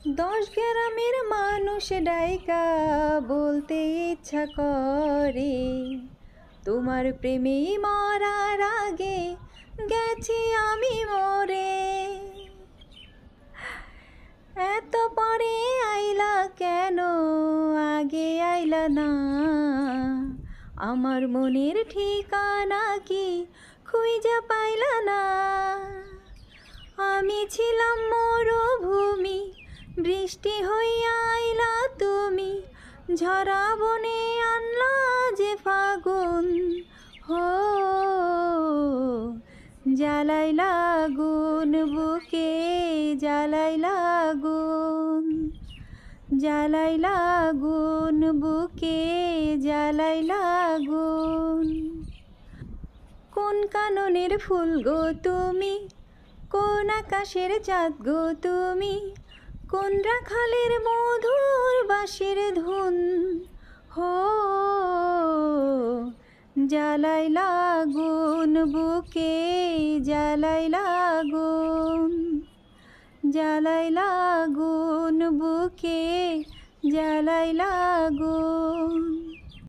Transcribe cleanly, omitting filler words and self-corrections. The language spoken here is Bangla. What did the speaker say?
দশ গ্রামের মানুষ ডাইকা বলতে ইচ্ছা করে, তোমার প্রেমে মরার আগে গেছি আমি মরে। এত পরে আইলা কেন, আগে আইলা না? আমার মনের ঠিকানা কি খুঁজে পাইলা না? আমি ছিলাম মরুভূমি, বৃষ্টি হইয়া আইলা তুমি, ঝরা বনে আনলা যে ফাগুন। হো জ্বালাইলা আগুন বুকে, জ্বালাইলা আগুন, জ্বালাইলা আগুন বুকে, জ্বালাইলা আগুন। কোন কাননের ফুল গো তুমি, কোন আকাশের চাঁদ গো তুমি, কোন রাখালের মধুর বাঁশির ধুন। হো জ্বালাইলা আগুন বুকে, জ্বালাইলা আগুন, জ্বালাইলা আগুন বুকে, জ্বালাইলা আগুন।